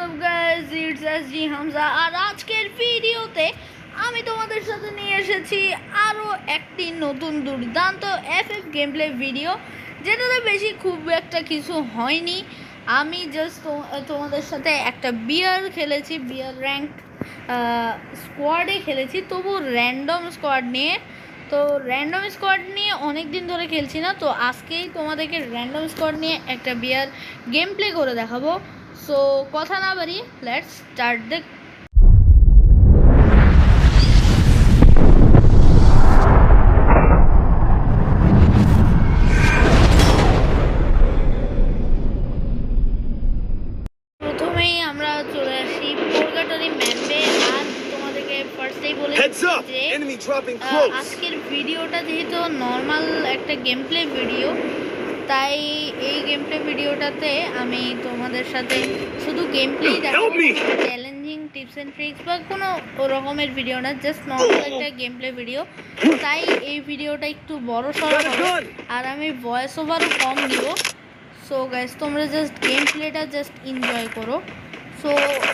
up guys, it's SG Hamza আর আজকের ভিডিওতে আমি তোমাদের সাথে নিয়ে এসেছি আরো একটি নতুন দুর্দান্ত এফএফ গেমপ্লে ভিডিও, যেটাতে বেশি খুব একটা কিছু হয়নি। আমি জাস্ট তোমাদের সাথে একটা বিয়ার খেলেছি, বিয়ার র্যাঙ্ক স্কোয়াডে খেলেছি, তবু র্যান্ডম স্কোয়াড নিয়ে। তো র্যান্ডম স্কোয়াড নিয়ে অনেক দিন ধরে খেলছি না, তো আজকেই তোমাদেরকে র্যান্ডম স্কোয়াড নিয়ে একটা বিয়ার গেম প্লে করে দেখাবো। সো কথা না বাড়িয়ে লেটস স্টার্ট দ্য প্রথমেই আমরা চলে আসি পোর্গাটরি ম্যাপে। আর তোমাদেরকে ফার্স্টেই বলে যে আজকের ভিডিওটা যেহেতু নর্মাল একটা গেম প্লে ভিডিও, তাই এই গেম প্লে ভিডিওটাতে আমি তোমাদের সাথে শুধু গেম প্লেই দেখাবো, চ্যালেঞ্জিং টিপস অ্যান্ড ট্রিক্স বা কোনো রকমের ভিডিও না, জাস্ট নর্মাল একটা গেম প্লে ভিডিও। তাই এই ভিডিওটা একটু বড় সড়ো হবে আর আমি ভয়েস ওভারও কম দিব। সো গাইস, তোমরা জাস্ট গেম প্লেটা জাস্ট এনজয় করো। সো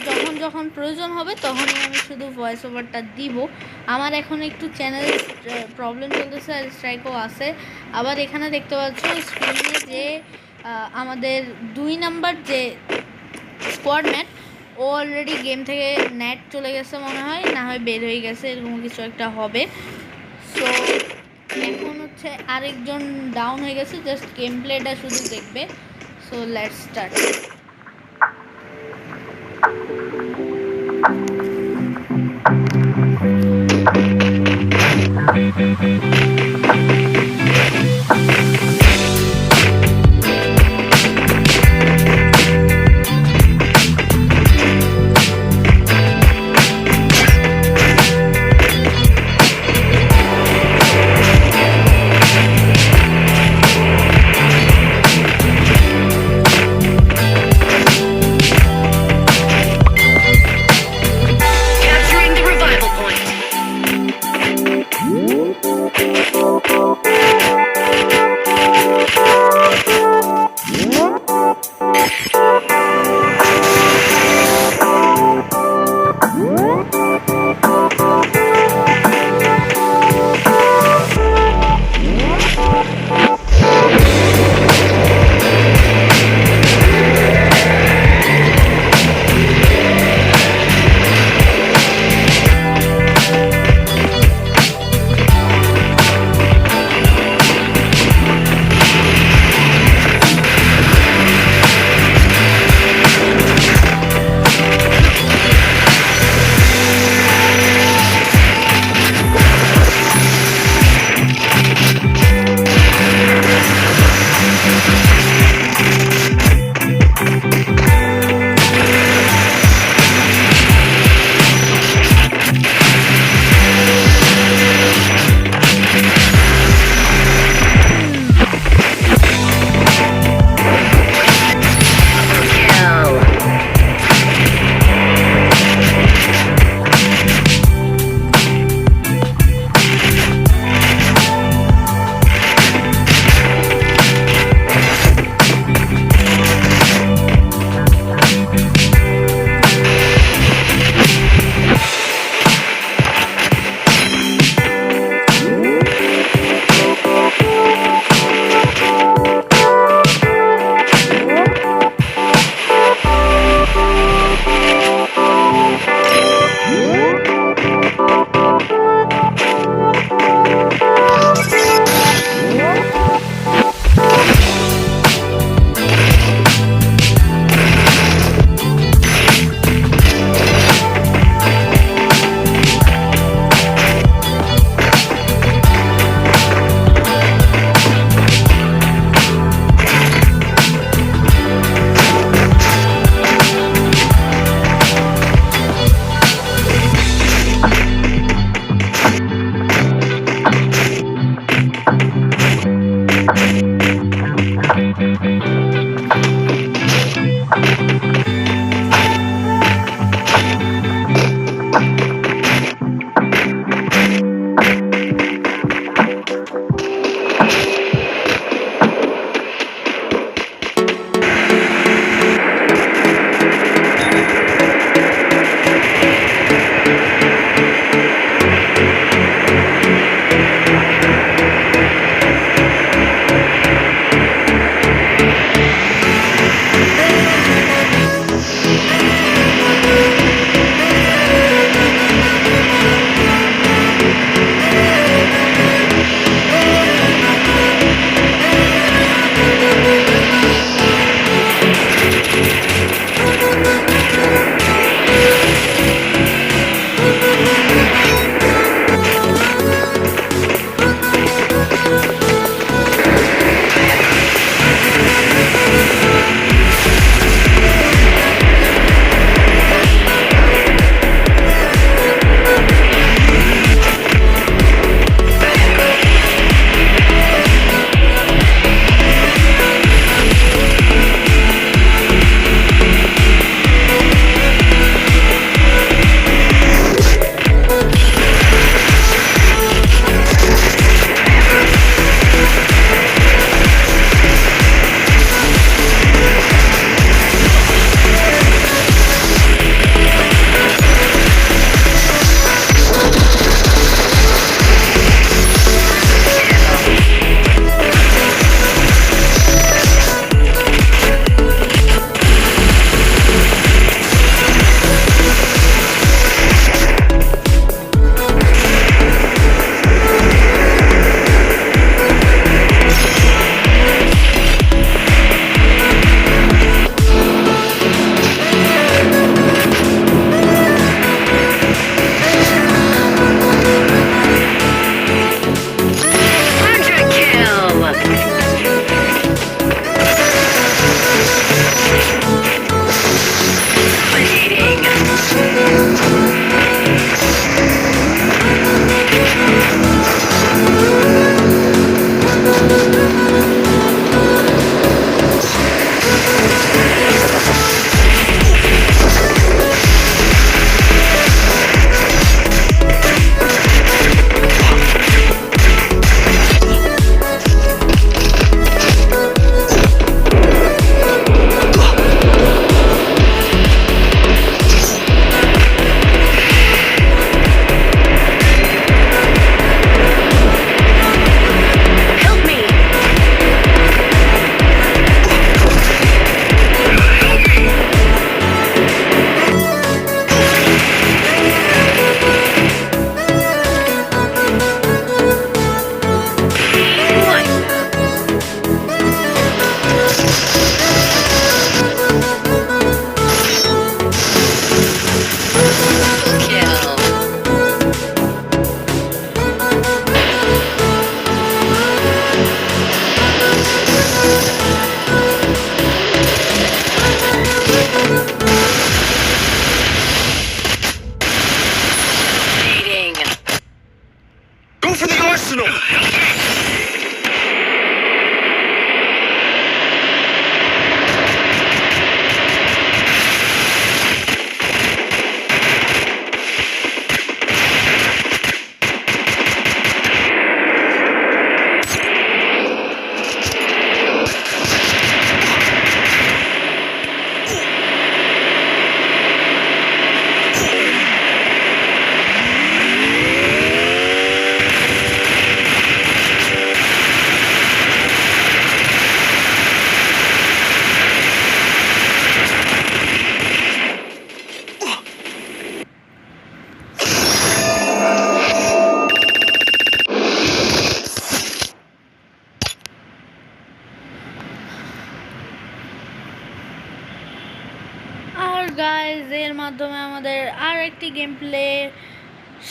যখন যখন প্রয়োজন হবে তখনই আমি শুধু ভয়েস ওভারটা দিব। আমার এখন একটু চ্যানেল প্রবলেম চলতেছে আর স্ট্রাইকও আছে। আবার এখানে দেখতে পাচ্ছ স্ক্রিনে যে আমাদের 2 নাম্বার যে স্কোয়াড ম্যাট, ও অলরেডি গেম থেকে নেট চলে গেছে মনে হয়, না হয় বের হয়ে গেছে, এরকম কিছু একটা হবে। সো এখন হচ্ছে আরেকজন ডাউন হয়ে গেছে, জাস্ট গেম প্লেটা শুধু দেখবে। So let's start. গাইজ এর মাধ্যমে আমাদের আর একটি গেম প্লে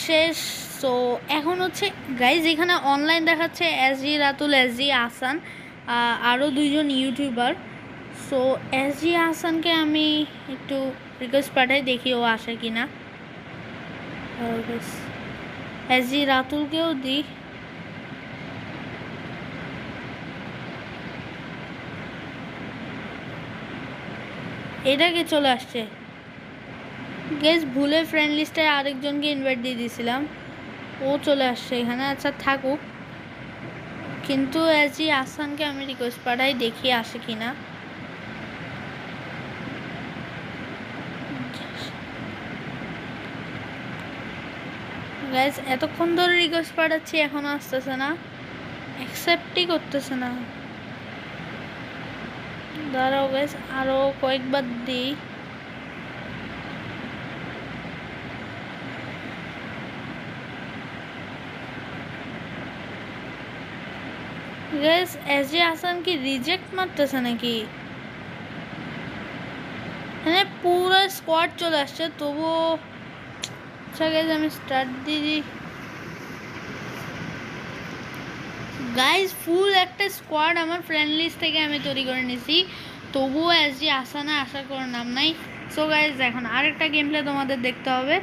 শেষ। সো এখন হচ্ছে গাইজ এখানে অনলাইন দেখাচ্ছে এসজি রাতুল, এসজি আহসান, আরও দুইজন ইউটিউবার। সো এসজি আহসানকে আমি একটু রিকোয়েস্ট পাঠাই, দেখি ও আসে কি না। এসজি রাতুলকেও দিই। এটাকে চলে আসছে গেস, ভুলে ফ্রেন্ড লিস্টে আরেকজনকে ইনভাইট দিয়ে দিয়েছিলাম, ও চলে আসছে এখানে। আচ্ছা থাকুক, কিন্তু এসজি আহসানকে আমি রিকোয়েস্ট পাঠাই, দেখি আসে কি না। গাইস এতক্ষণ ধরে রিকোয়েস্ট পাঠাচ্ছি, এখনো আসতেছে না, অ্যাকসেপ্টই করতেছে না। দাঁড়াও গাইস, আরও কয়েকবার দিই। গাইস এসজি আহসান কি রিজেক্ট মারতেছে নাকি? মানে পুরো স্কোয়াড চলে আসছে তবুও। আচ্ছা গাইস আমি স্টার্ট দিয়ে দিই। গাইজ ফুল একটা স্কোয়াড আমার ফ্রেন্ড লিস্ট থেকে আমি তৈরি করে নিয়েছি, তবুও এসজি আহসানে আসার কোনো নাম নাই। সো গাইজ এখন আরেকটা গেম প্লে তোমাদের দেখতে হবে,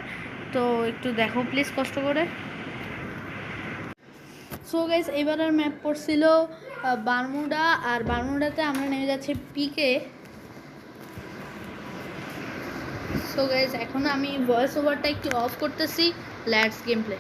তো একটু দেখো প্লিজ কষ্ট করে। সো গাইজ এবারের ম্যাপ পড়ছিল বারমুডা, আর বারমুডাতে আমরা নেমে যাচ্ছি পিকে। সো গাইজ এখন আমি ভয়েস ওভারটা একটু অফ করতেছি, লেটস গেম প্লে।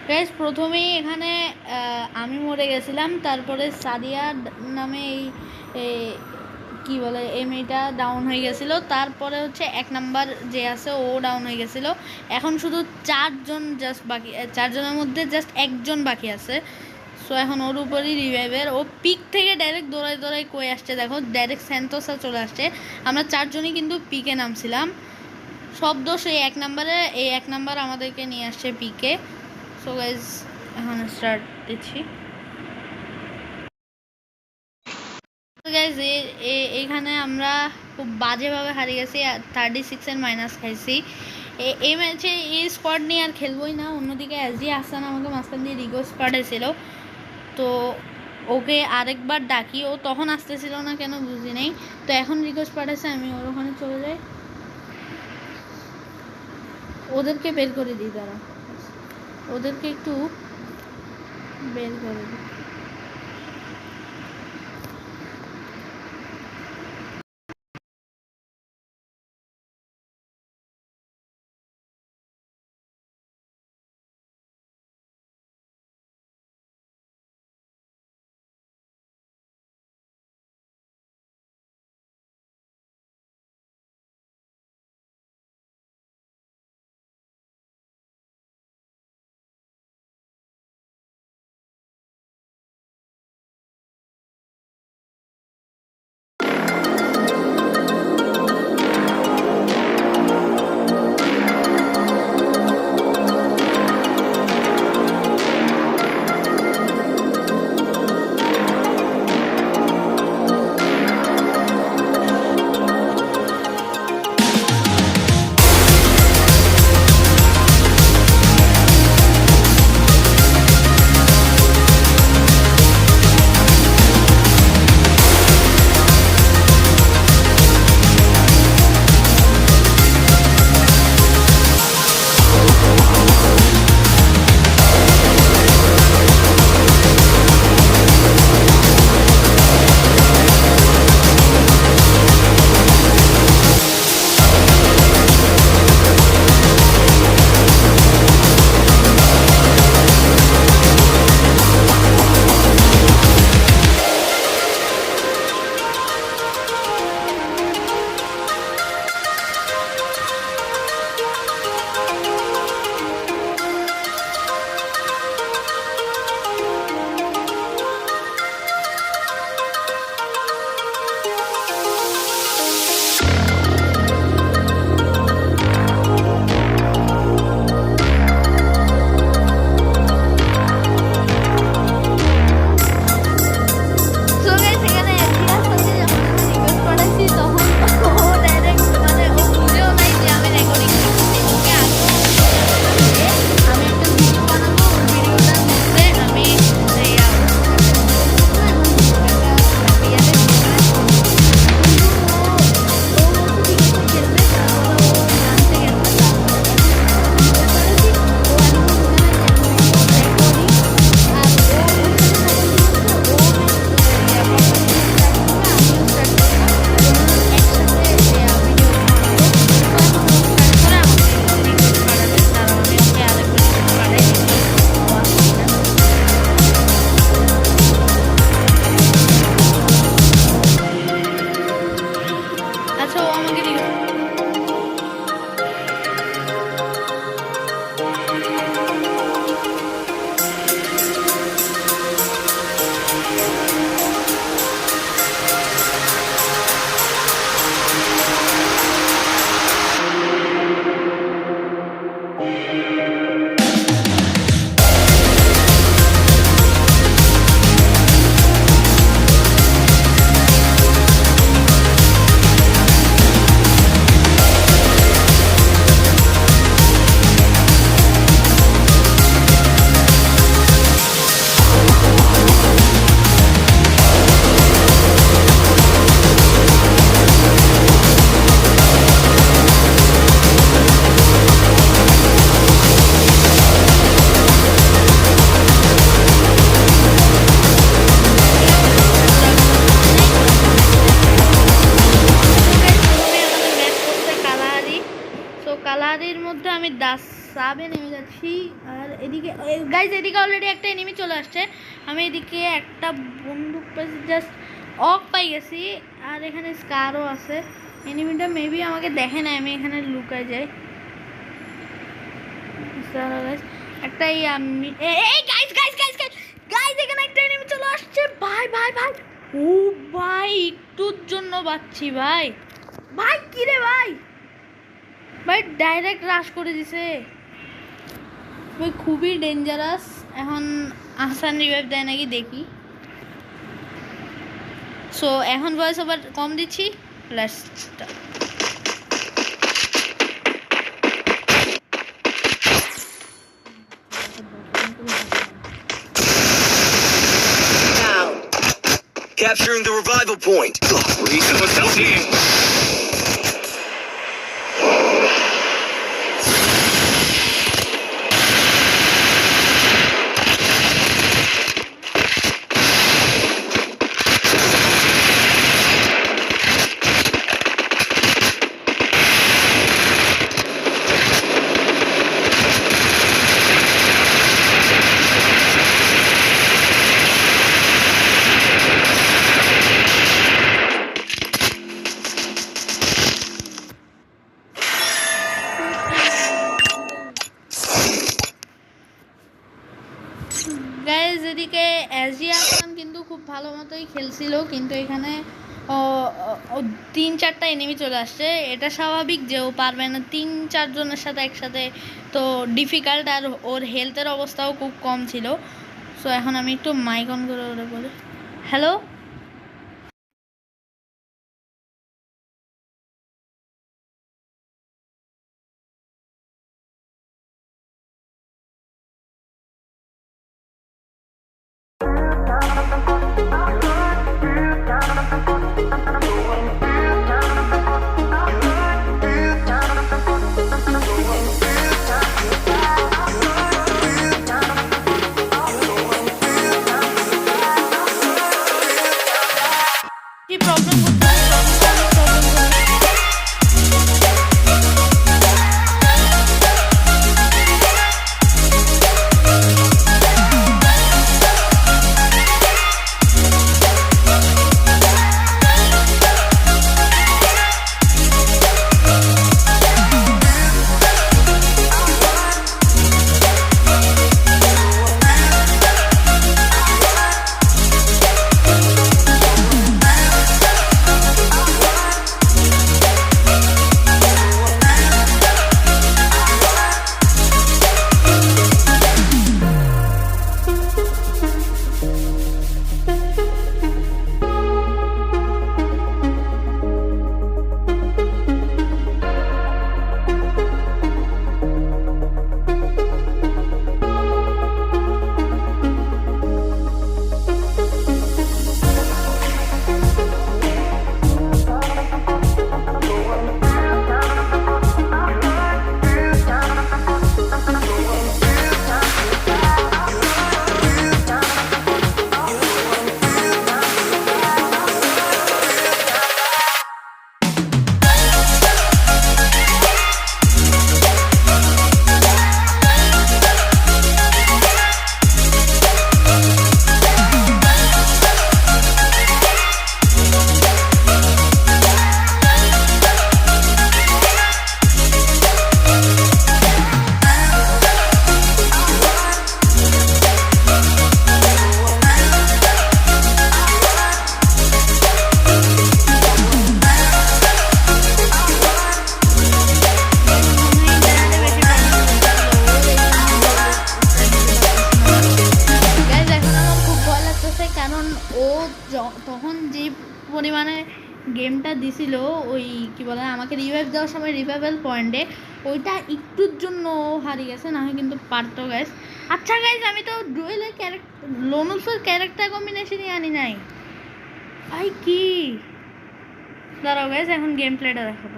গাইস প্রথমেই এখানে আমি মরে গেছিলাম, তারপরে সাদিয়া নামে এই কি বলে এই মেয়েটা ডাউন হয়ে গেছিলো, তারপরে হচ্ছে 1 নাম্বার যে আছে ও ডাউন হয়ে গেছিলো। এখন শুধু 4 জন জাস্ট বাকি, 4 জনের মধ্যে জাস্ট একজন বাকি আছে। সো এখন ওর উপরই রিভাইভের, ও পিক থেকে ডাইরেক্ট দৌড়াই দৌড়াই কয়ে আসছে, দেখো ডাইরেক্ট সেন্টোসা চলে আসছে। আমরা 4 জনই কিন্তু পিকে নামছিলাম, সব দোষ এই 1 নাম্বারে, এই 1 নাম্বার আমাদেরকে নিয়ে আসছে পিকে। সো গাইজ এখন স্টার্ট দিচ্ছি। গাইজ এইখানে আমরা খুব বাজেভাবে হারিয়ে গেছি, 36-এর মাইনাস খাইছি। এই ম্যাচে এই স্কোয়াড নিয়ে আর খেলবোই না। অন্যদিকে এসজি আহসান আমাকে মাঝখান দিয়ে রিকোয়েস্ট পাঠাইছিল, তো ওকে আরেকবার ডাকি, ও তখন আসতেছিল না কেন বুঝি নেই, তো এখন রিকোয়েস্ট পাঠাইছে, আমি ওর ওখানে চলে যাই, ওদেরকে বের করে দিই। তারা ওদেরকে একটু বের করে দিই। সাবে নেমে যাচ্ছি। আর এদিকে গাইজ এদিকে অলরেডি একটা এনিমি চলে আসছে। আমি এদিকে একটা বন্দুক পেয়েছি, জাস্ট অফ পাই গেছি। আর এখানে স্কারও আছে। এনিমিটা মেবি আমাকে দেখে না, আমি এখানে লুকায় যাই। একটা আমি এই guys guys guys guys guys এখানে একটা এনিমি চলে আসছে। ভাই ভাই ভাই, ও ভাই একটুর জন্য বাঁচছি ভাই। ভাই কি রে ভাই, ভাই ডাইরেক্ট রাশ করে দিছে ভাই, খুবই ডেঞ্জারাস। এখন আহসান রিভাইভ দেয় নাকি দেখি। সো এখন ভয়েস ওভার কম দিচ্ছি। Let's start. Capturing the revival point. Reason was helping. Guys এদিকে এসজি আহসান কিন্তু খুব ভালো মতোই খেলছিল, কিন্তু এখানে 3-4টা এনিমি চলে আসছে। এটা স্বাভাবিক যে ও পারবে না 3-4 জনের সাথে একসাথে, তো ডিফিকাল্ট। আর ওর হেলথের অবস্থাও খুব কম ছিল। সো এখন আমি একটু মাইক অন করে ওরে বলি, হ্যালো। কি প্রবলেম হচ্ছে? তখন যে পরিমাণে গেমটা দিছিল, ওই কি বলে আমাকে রিভাইভ দেওয়ার সময় রিভাইভেল পয়েন্টে, ওইটা একটুর জন্য হারিয়ে গেছে, না হয় কিন্তু পারতো গাইস। আচ্ছা গাইস, আমি তো ডুয়েলের ক্যারেক্টার লোনুসের ক্যারেক্টার কম্বিনেশনই আনি নাই ভাই। কি দাঁড়াও গাইস, এখন গেম প্লেটা দেখাবো।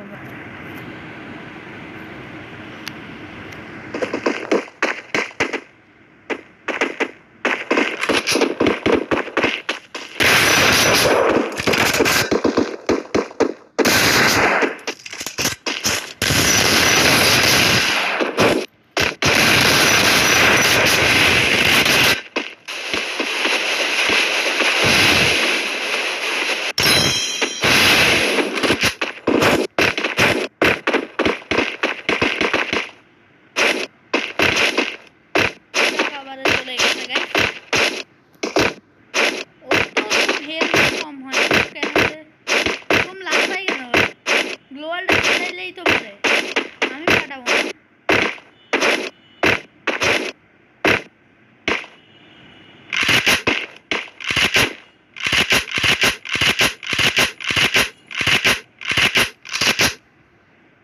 আবার চলে গেছে গাইস। ও তো হেলথ কম হয় কেন যে এরকম লাভ পাই কেন? গ্লোয়ালটা ফাটাইলেই তো পারে, আমি ফাটাবো না।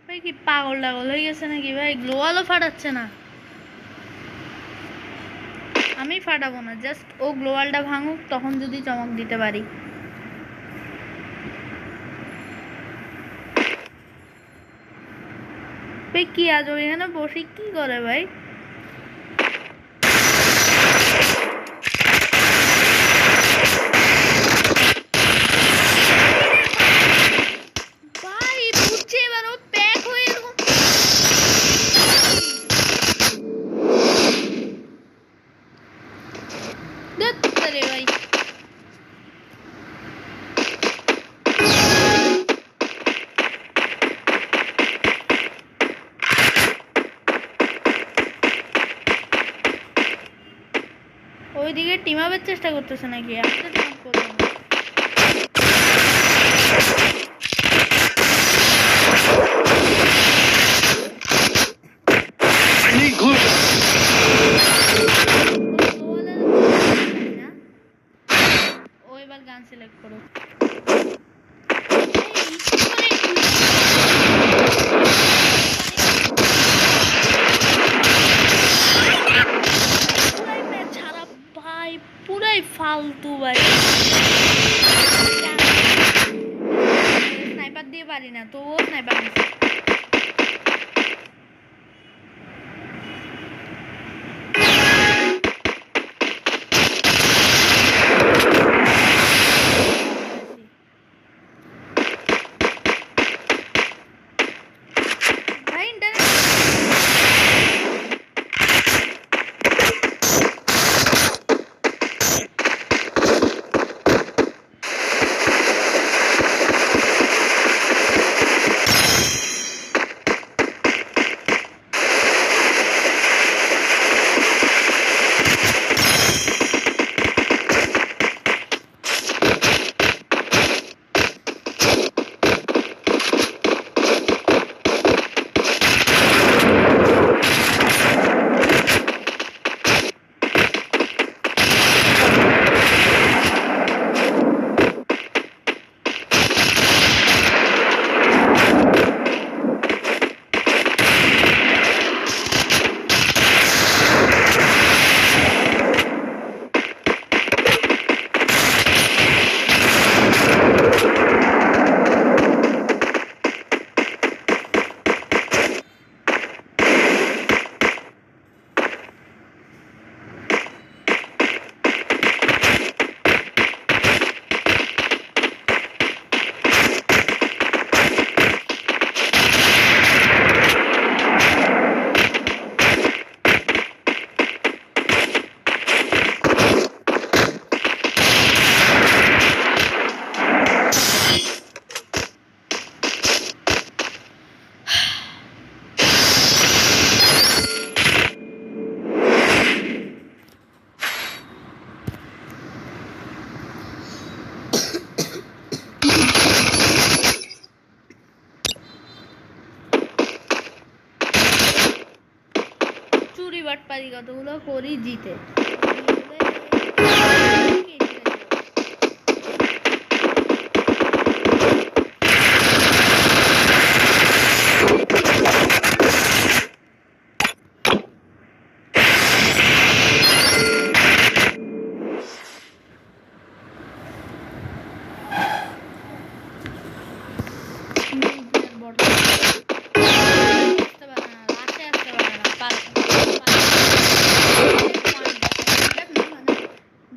ভাই কি পাগল টাগল হয়ে গেছে নাকি ভাই? গ্লোয়ালও ফাটাচ্ছে না। আমি ফাটাবো না, জাস্ট ও গ্লোয়ালটা ভাঙুক, তখন যদি চমক দিতে পারি। ভাই কি আজ এখানে বসে কি করে ভাই? ভাই বুঝছে এবার ও প্যাক হয়ে এরকম রে ভাই। ওইদিকে টিম আপের চেষ্টা করতেছে নাকি? আমি তো টিম আপ করবো না। I need glue. ও এবার গান সিলেক্ট করো। পুরাই ম্যাচ ছাড়া ভাই, পুরাই ফালতু ভাই। স্নাইপার দিয়ে পারি না তো, ও স্নাইপার দিচ্ছে। ভাই ইন্টারনেট চুরি বাটপারি কতগুলো করি জিতে।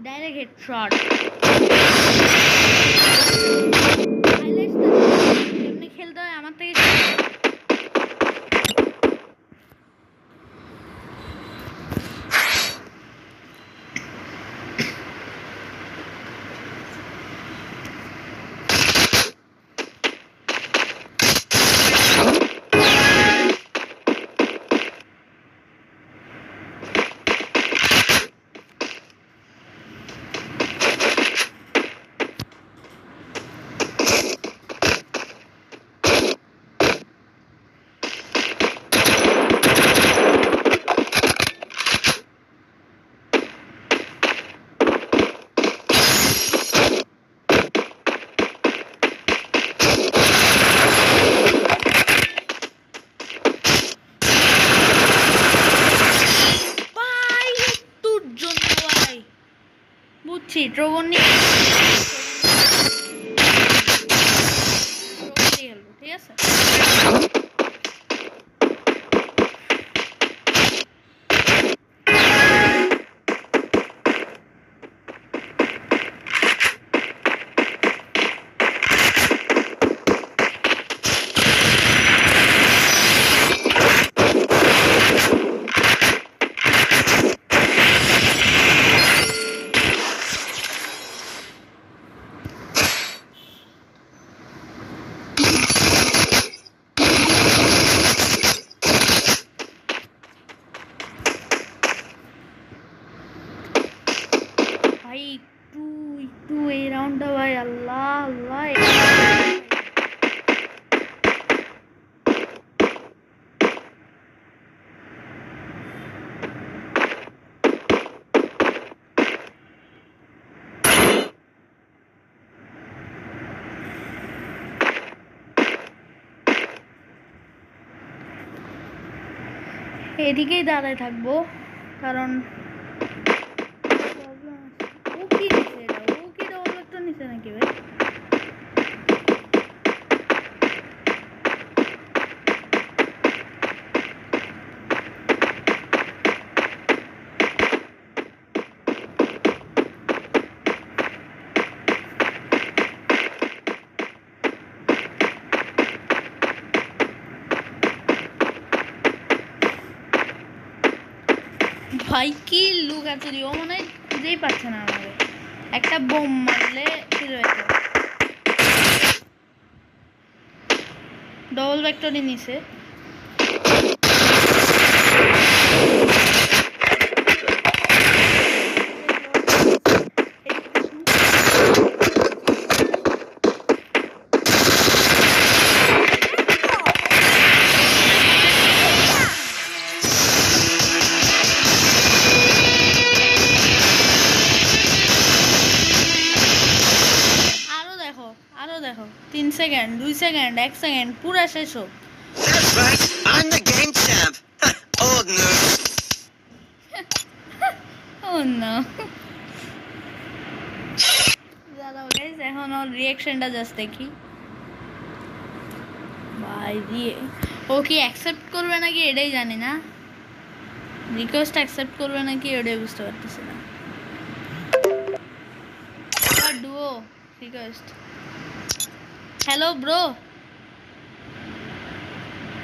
Direct hit shot. এমনি খেলতে হয় আমার থেকে। নিচ্ছি ট্রোগন নিচ্ছি ঠিক আছে ভাই একটু এই রাউন্ডটা ভাই আল্লাহ আল্লাহ এদিকেই দাঁড়ায় থাকবো কারণ ও কি নিচে এটা ও কি ডবল একটা নিচে নাকি ভাই ভাই কি লুক আছে ও মনে হয় খুঁজেই পাচ্ছে না আমাদের একটা বোম মারলে ফিরে হইতো ডবল ভেক্টরই নিছে দেখো 3 সেকেন্ড 2 সেকেন্ড 1 সেকেন্ড পুরো শেষ হোক That's right. I'm the game champ. Old news. Oh no. দাঁড়াও গাইস এখন ওর রিঅ্যাকশনটা জাস্ট দেখি ভাই দিয়ে ও কি অ্যাকসেপ্ট করবে নাকি এটাই জানি না রিকোয়েস্ট অ্যাকসেপ্ট করবে নাকি এটাই বুঝতে পারতেছি না আর ডুও রিকোয়েস্ট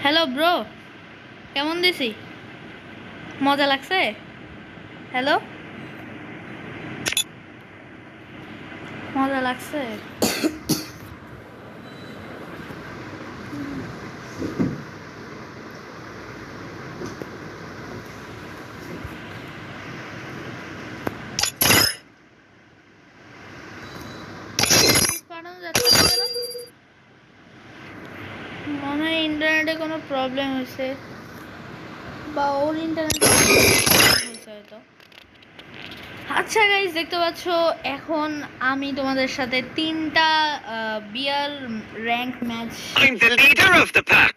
হ্যালো ব্রো কেমন দিছি মজা লাগছে হ্যালো মজা লাগছে মনে হয় ইন্টারনেটে কোনো প্রবলেম হয়েছে বা ওর ইন্টারনেট হয়েছে হয়তো আচ্ছা গাইস দেখতে পাচ্ছ এখন আমি তোমাদের সাথে 3টা bear rank match I'm the leader of the pack.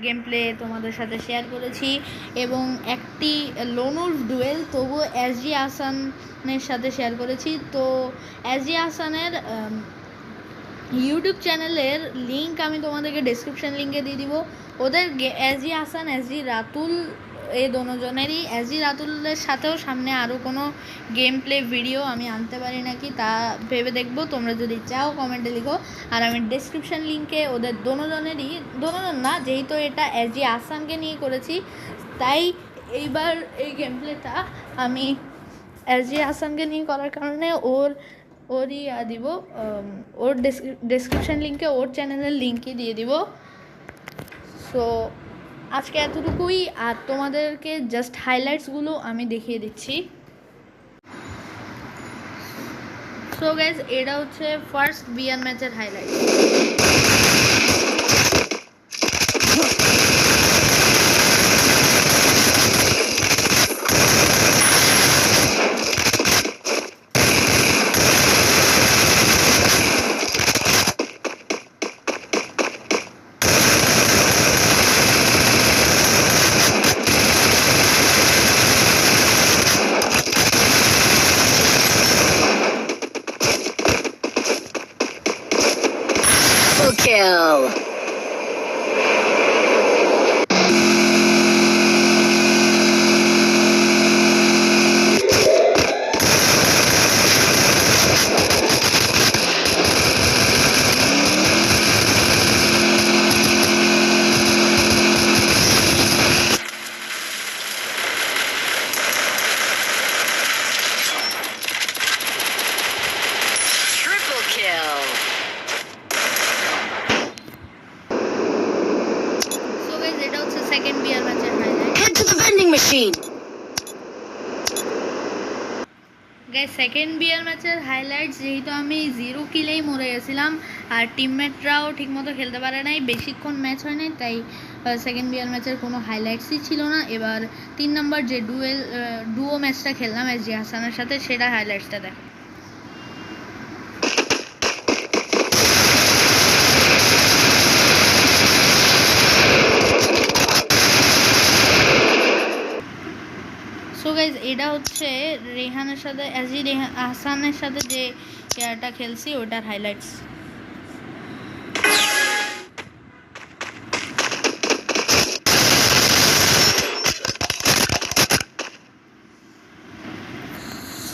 Game play তোমাদের সাথে শেয়ার করেছি এবং একটি লোনুর ডুয়েল তবু এসজি আহসানের সাথে শেয়ার করেছি তো এসজি আহসানের ইউটিউব চ্যানেলের লিঙ্ক আমি তোমাদেরকে ডেসক্রিপশন লিঙ্কে দিয়ে দিব ওদের এসজি আহসান এসজি রাতুল এই দুজনেরই এসজি রাতুলের সাথেও সামনে আরও কোনো গেম প্লে ভিডিও আমি আনতে পারি নাকি তা ভেবে দেখবো তোমরা যদি চাও কমেন্টে লিখো আর আমি ডেসক্রিপশন লিঙ্কে ওদের দুজনেরই দুজন না যেহেতু এটা এসজি আহসানকে নিয়ে করেছি তাই এইবার এই গেম প্লেটা আমি এসজি আহসানকে নিয়ে করার কারণে ওরই দিব ওর ডেসক্রিপশন লিঙ্কে ওর চ্যানেলের লিঙ্কই দিয়ে দিব সো আজকে এতটুকুই আর তোমাদেরকে জাস্ট হাইলাইটসগুলো আমি দেখিয়ে দিচ্ছি সো গাইজ এটা হচ্ছে ফার্স্ট বিয়ার ম্যাচের highlight kill. Triple kill. So guys এটা হচ্ছে সেকেন্ড বিয়ার ম্যাচের highlight. Head to the vending machine. Guys second bear ম্যাচের হাইলাইটস, যেহেতু আমি 0 কিলেই মরে গেছিলাম আর টিমমেটরাও ঠিকমতো খেলতে পারে নাই, বেশিক্ষণ ম্যাচ হয় নাই, তাই সেকেন্ড বিয়ার ম্যাচের কোনো হাইলাইটসই ছিল না। এবার 3 নম্বর যে ডুও ম্যাচটা খেললাম এসজি হাসানের সাথে, সেটা হাইলাইটসটা দেখ। সো গাইজ এটা হচ্ছে রেহানের সাথে এসজি হাসানের সাথে যে প্লেয়ারটা খেলছি ওটার হাইলাইটস।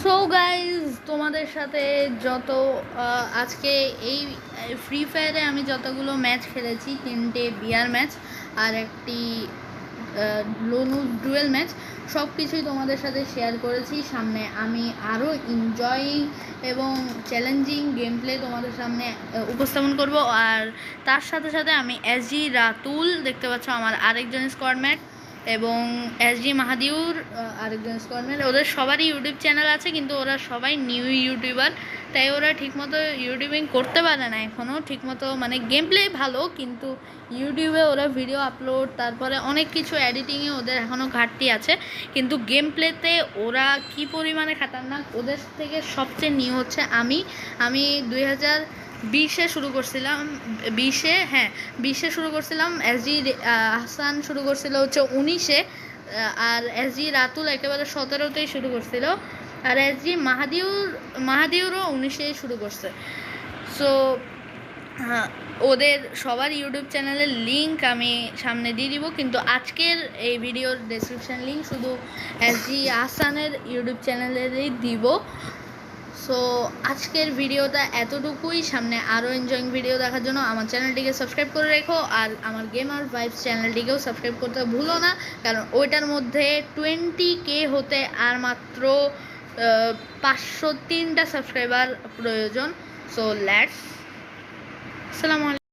সো গাইজ তোমাদের সাথে যত আজকে এই ফ্রি ফায়ারে আমি যতগুলো ম্যাচ খেলেছি, 3টে বিয়ার ম্যাচ আর একটি লোনু ডুয়েল ম্যাচ, সব কিছুই তোমাদের সাথে শেয়ার করেছি। সামনে আমি আরও এনজয়িং এবং চ্যালেঞ্জিং গেম প্লে তোমাদের সামনে উপস্থাপন করব। আর তার সাথে সাথে আমি এসজি রাতুল দেখতে পাচ্ছ আমার আরেকজন স্কোয়াডম্যাট, এবং এসজি মাহাদিউর আরেকজন স্কোয়াডম্যাট। ওদের সবারই ইউটিউব চ্যানেল আছে, কিন্তু ওরা সবাই নিউ ইউটিউবার, তাই ওরা ঠিকমতো ইউটিউবিং করতে পারে না এখনও ঠিকমতো, মানে গেম প্লে ভালো, কিন্তু ইউটিউবে ওরা ভিডিও আপলোড, তারপরে অনেক কিছু এডিটিংয়ে ওদের এখনও ঘাটতি আছে। কিন্তু গেম প্লেতে ওরা কি পরিমাণে খাতারনাক, ওদের থেকে সবচেয়ে নিউ হচ্ছে আমি 2020-এ শুরু করছিলাম, 20-এ শুরু করছিলাম। এসজি হাসান শুরু করছিল হচ্ছে 19-এ, আর এসজি রাতুল একেবারে 17-তেই শুরু করছিল, আর এসজি মাহাদিউরও 19-এ শুরু করছে। সো ওদের সবার ইউটিউব চ্যানেলের লিঙ্ক আমি সামনে দিয়ে দিব, কিন্তু আজকের এই ভিডিওর ডেসক্রিপশন লিঙ্ক শুধু এসজি হাসানের ইউটিউব চ্যানেলেরই দিব। সো আজকের ভিডিওটা এতটুকুই। সামনে আরও এনজয়িং ভিডিও দেখার জন্য আমার চ্যানেলটিকে সাবস্ক্রাইব করে রেখো, আর আমার গেমার ভাইবস চ্যানেলটিকেও সাবস্ক্রাইব করতে ভুলো না, কারণ ওইটার মধ্যে 20K হতে আর মাত্র 503টা সাবস্ক্রাইবার প্রয়োজন। সো লেটস, আসসালামু আলাইকুম।